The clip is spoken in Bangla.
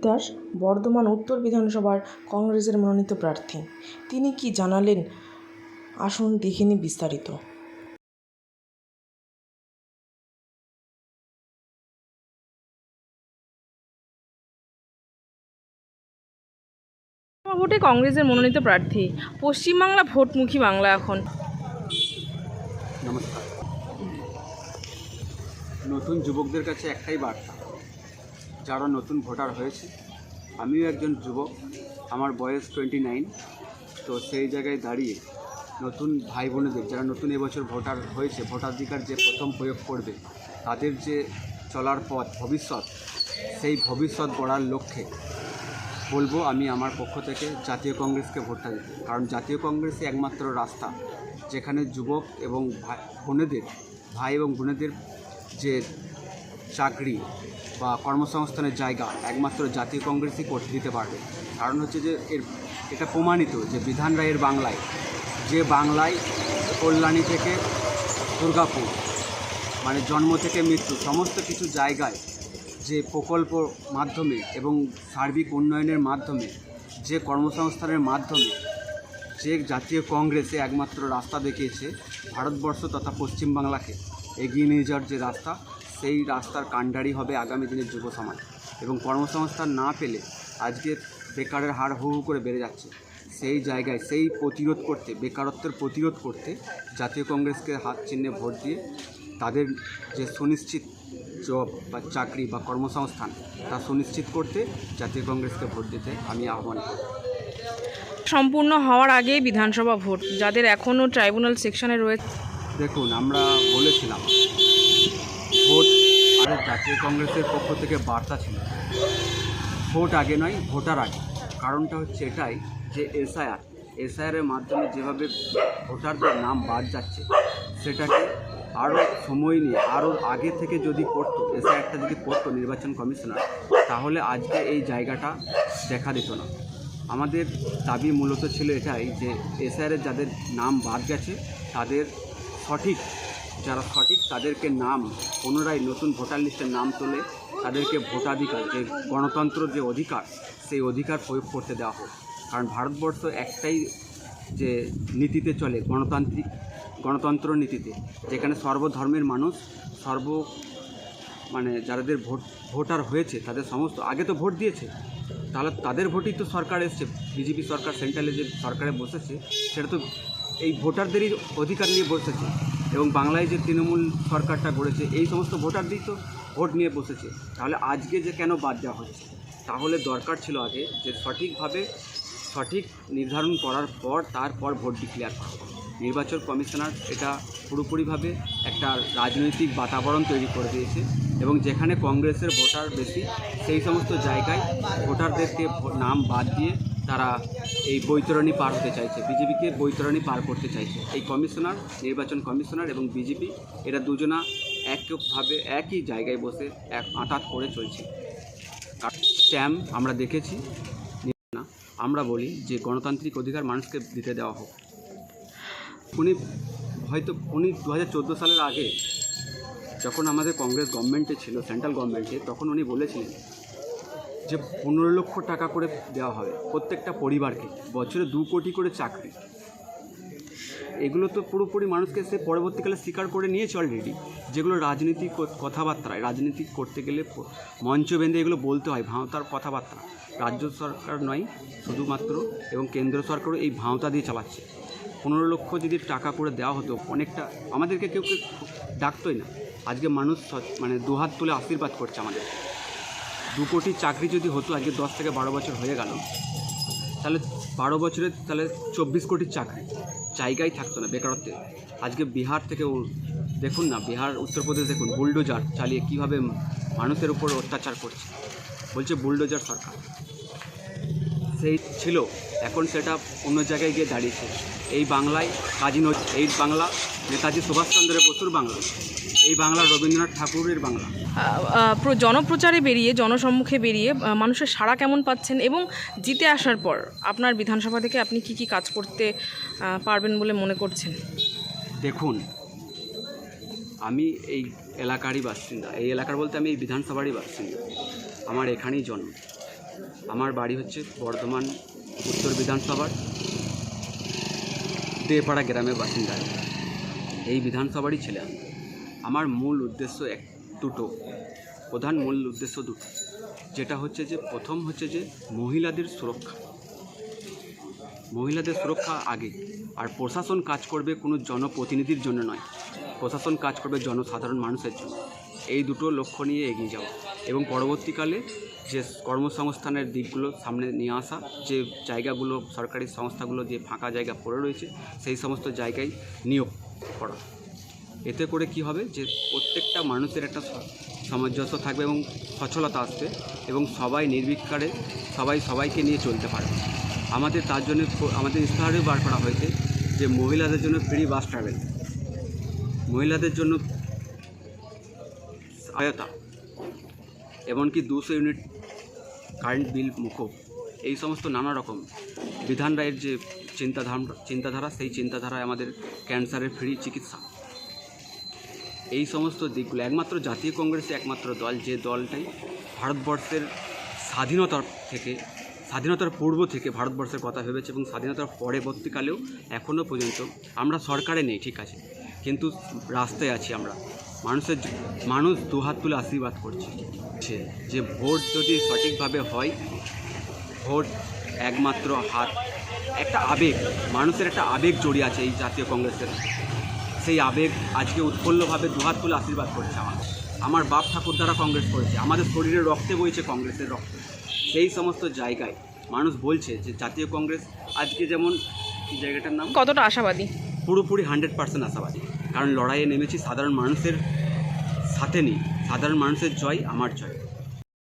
দাস বর্ধমান উত্তর বিধানসভার কংগ্রেসের মনোনীত প্রার্থী। তিনি কি জানালেন আসুন দেখে নিই বিস্তারিত। ভোটে কংগ্রেসের মনোনীত প্রার্থী। পশ্চিমবাংলা ভোটমুখী বাংলা এখন। নমস্কার। নতুন যুবকদের কাছে একটাই বার্তা, যারা নতুন ভোটার হয়েছে, আমিও একজন যুবক, আমার বয়স 29। তো সেই জায়গায় দাঁড়িয়ে নতুন ভাই বোনেদের, যারা নতুন এবছর ভোটার হয়েছে, ভোটাধিকার যে প্রথম প্রয়োগ করবে, তাদের যে চলার পথ ভবিষ্যৎ, সেই ভবিষ্যৎ গড়ার লক্ষ্যে বলবো আমি আমার পক্ষ থেকে জাতীয় কংগ্রেসকে ভোটটা দিতে। কারণ জাতীয় কংগ্রেসই একমাত্র রাস্তা যেখানে যুবক এবং ভাই এবং বোনেদের যে চাকরি বা কর্মসংস্থানের জায়গা একমাত্র জাতীয় কংগ্রেসই করতে দিতে পারবে। কারণ হচ্ছে যে এটা প্রমাণিত যে বিধান রায়ের বাংলায়, যে বাংলায় কল্যাণী থেকে দুর্গাপুর, মানে জন্ম থেকে মৃত্যু, সমস্ত কিছু জায়গায় যে প্রকল্প মাধ্যমে এবং সার্বিক উন্নয়নের মাধ্যমে, যে কর্মসংস্থানের মাধ্যমে যে জাতীয় কংগ্রেসে একমাত্র রাস্তা দেখিয়েছে ভারতবর্ষ তথা পশ্চিমবাংলাকে এগিয়ে নিয়ে যাওয়ার যে রাস্তা, সেই রাস্তার কাণ্ডারি হবে আগামী দিনের যুব সমাজ। এবং কর্মসংস্থান না পেলে আজকে বেকারের হার হু হু করে বেড়ে যাচ্ছে। সেই জায়গায় সেই প্রতিরোধ করতে, বেকারত্বের প্রতিরোধ করতে জাতীয় কংগ্রেসকে হাত চিহ্নে ভোট দিয়ে তাদের যে সুনিশ্চিত জব বা চাকরি বা কর্মসংস্থান তা সুনিশ্চিত করতে জাতীয় কংগ্রেসকে ভোট দিতে আমি আহ্বান করি। সম্পূর্ণ হওয়ার আগে বিধানসভা ভোট, যাদের এখনও ট্রাইব্যুনাল সেকশনে রয়েছে। দেখুন, আমরা বলেছিলাম ভোট, আর জাতীয় কংগ্রেসের পক্ষ থেকে বার্তা ছিল ভোট আগে নয়, ভোটার আগে। কারণটা হচ্ছে এটাই যে এসআইআরের মাধ্যমে যেভাবে ভোটারদের নাম বাদ যাচ্ছে, সেটাকে আরও সময় নিয়ে আরও আগে থেকে যদি করতো, এসআইআরটা যদি করতো নির্বাচন কমিশনার, তাহলে আজকে এই জায়গাটা দেখা দিত না। আমাদের দাবি মূলত ছিল এটাই যে এসআইআরের যাদের নাম বাদ গেছে, তাদের যারা সঠিক তাদেরকে নাম পুনরায় নতুন ভোটার লিস্টের নাম তোলে তাদেরকে ভোটাধিকার, যে গণতন্ত্র যে অধিকার, সেই অধিকার প্রয়োগ করতে দেওয়া হোক। কারণ ভারতবর্ষ একটাই যে নীতিতে চলে, গণতন্ত্র নীতিতে, যেখানে সর্বধর্মের মানুষ, যাদের ভোটার হয়েছে তাদের সমস্ত আগে তো ভোট দিয়েছে, তাহলে তাদের ভোটই তো সরকার এসছে। বিজেপি সরকার সেন্ট্রালে যে সরকারে বসেছে, সেটা তো এই ভোটারদেরই অধিকার নিয়ে বসেছে। এবং বাংলায় যে তৃণমূল সরকারটা গড়েছে, এই সমস্ত ভোটারদেরই তো ভোট নিয়ে বসেছে। তাহলে আজকে যে কেন বাদ দেওয়া হচ্ছে? তাহলে দরকার ছিল আগে যে সঠিক নির্ধারণ করার পর তারপর ভোট ডিক্লেয়ার করা। নির্বাচন কমিশনার এটা পুরোপুরিভাবে একটা রাজনৈতিক বাতাবরণ তৈরি করে দিয়েছে এবং যেখানে কংগ্রেসের ভোটার বেশি, সেই সমস্ত জায়গায় ভোটারদেরকে নাম বাদ দিয়ে তারা এই বৈতরণী পার হতে চাইছে, বিজেপিকে বৈতরণী পার করতে চাইছে। এই কমিশনার, নির্বাচন কমিশনার এবং বিজেপি, এরা দুজনা একই জায়গায় বসে আঁতাত করে চলছে। স্ট্যাম্প আমরা দেখেছি না, আমরা বলি যে গণতান্ত্রিক অধিকার মানুষকে দিতে দেওয়া হোক। উনি 2014 সালের আগে, যখন আমাদের কংগ্রেস গভর্নমেন্টে ছিল, সেন্ট্রাল গভর্নমেন্টে, তখন উনি বলেছিলেন যে 15 লক্ষ টাকা করে দেওয়া হবে প্রত্যেকটা পরিবারকে, বছরে 2 কোটি করে চাকরি। এগুলো তো পুরোপুরি মানুষকে সে পরবর্তীকালে স্বীকার করে নিয়েছে অলরেডি। যেগুলো রাজনীতিক কথাবার্তায়, রাজনীতি করতে গেলে মঞ্চ বেঁধে এগুলো বলতে হয়, ভাঁওতার কথাবার্তা। রাজ্য সরকার নয় শুধুমাত্র, এবং কেন্দ্র সরকারও এই ভাঁওতা দিয়ে চালাচ্ছে। 15 লক্ষ যদি টাকা করে দেওয়া হতো, অনেকটা আমাদেরকে কেউ ডাকতোই না। আজকে মানুষ দুহাত তুলে আশীর্বাদ করছে আমাদের। 2 কোটি চাকরি যদি হতো, আজকে 10 থেকে 12 বছর হয়ে গেল, তাহলে 12 বছরে তাহলে 24 কোটির চাকরি, জায়গায় থাকতো না বেকারত্বে। আজকে বিহার থেকে দেখুন না, বিহার, উত্তরপ্রদেশ দেখুন, বুলডোজার চালিয়ে কীভাবে মানুষের উপর অত্যাচার করছে, বলছে বুলডোজার সরকার। সেই ছিল, এখন সেটা অন্য জায়গায় গিয়ে দাঁড়িয়েছে। এই বাংলায় এই বাংলা নেতাজি সুভাষচন্দ্র বসুর বাংলা, এই বাংলা রবীন্দ্রনাথ ঠাকুরের বাংলা। জনপ্রচারে বেরিয়ে, জনসম্মুখে বেরিয়ে মানুষের সাড়া কেমন পাচ্ছেন, এবং জিতে আসার পর আপনার বিধানসভা থেকে আপনি কি কাজ করতে পারবেন বলে মনে করছেন? দেখুন, আমি এই এলাকারই বাসিন্দা, এই এলাকার বলতে আমি এই বিধানসভারই বাসিন্দা, আমার এখানেই জন্ম। আমার বাড়ি হচ্ছে বর্ধমান উত্তর বিধানসভার দেপাড়া গ্রামের বাসিন্দা। এই বিধানসভারই ছেলে আমি। আমার মূল উদ্দেশ্য প্রধান মূল উদ্দেশ্য দুটো, যেটা হচ্ছে যে প্রথম হচ্ছে যে মহিলাদের সুরক্ষা আগে। আর প্রশাসন কাজ করবে কোনো জনপ্রতিনিধির জন্য নয়, প্রশাসন কাজ করবে জনসাধারণ মানুষের জন্য। এই দুটো লক্ষ্য নিয়ে এগিয়ে যাওয়া এবং পরবর্তীকালে যে কর্মসংস্থানের দিকগুলো সামনে নিয়ে আসা, যে জায়গাগুলো সরকারি সংস্থাগুলো যে ফাঁকা জায়গা পড়ে রয়েছে সেই সমস্ত জায়গায় নিয়োগ করা। এতে করে কি হবে যে প্রত্যেকটা মানুষের একটা সামঞ্জস্য থাকবে এবং সচ্ছলতা আসবে এবং সবাই নির্বিকারে সবাইকে নিয়ে চলতে পারবে। আমাদের তার জন্য আমাদের ইস্তাহারেও বার করা হয়েছে যে মহিলাদের জন্য ফ্রি বাস ট্রাভেল, মহিলাদের জন্য সহায়তা, এমনকি 200 ইউনিট কারেন্ট বিল মুকুব। এই সমস্ত নানা রকম বিধান রায়ের যে চিন্তাধারা সেই চিন্তাধারায় আমাদের ক্যান্সারের ফ্রি চিকিৎসা, এই সমস্ত দিকগুলো একমাত্র জাতীয় কংগ্রেসে একমাত্র দল যে দলটাই ভারতবর্ষের স্বাধীনতার পূর্ব থেকে ভারতবর্ষের কথা ভেবেছে এবং স্বাধীনতার পরবর্তীকালেও এখনও পর্যন্ত আমরা সরকারে নেই ঠিক আছে, কিন্তু রাস্তায় আছি আমরা। মানুষ দুহাত তুলে আশীর্বাদ করছে যে ভোট যদি সঠিকভাবে হয়, ভোট একমাত্র একটা আবেগ, মানুষের একটা আবেগ জড়িয়ে আছে এই জাতীয় কংগ্রেসের। সেই আবেগ আজকে উৎফুল্লভাবে দুহাত তুলে আশীর্বাদ করছে আমার বাপ ঠাকুরদারা কংগ্রেস করেছে, আমাদের শরীরে রক্তে বইছে কংগ্রেসের রক্ত। সেই সমস্ত জায়গায় মানুষ বলছে যে জাতীয় কংগ্রেস আজকে যেমন জায়গাটার নাম কতটা আশাবাদী? পুরোপুরি 100% আশাবাদী, কারণ লড়াইয়ে নেমেছি সাধারণ মানুষের সাথে নিয়ে। সাধারণ মানুষের জয় আমার জয়।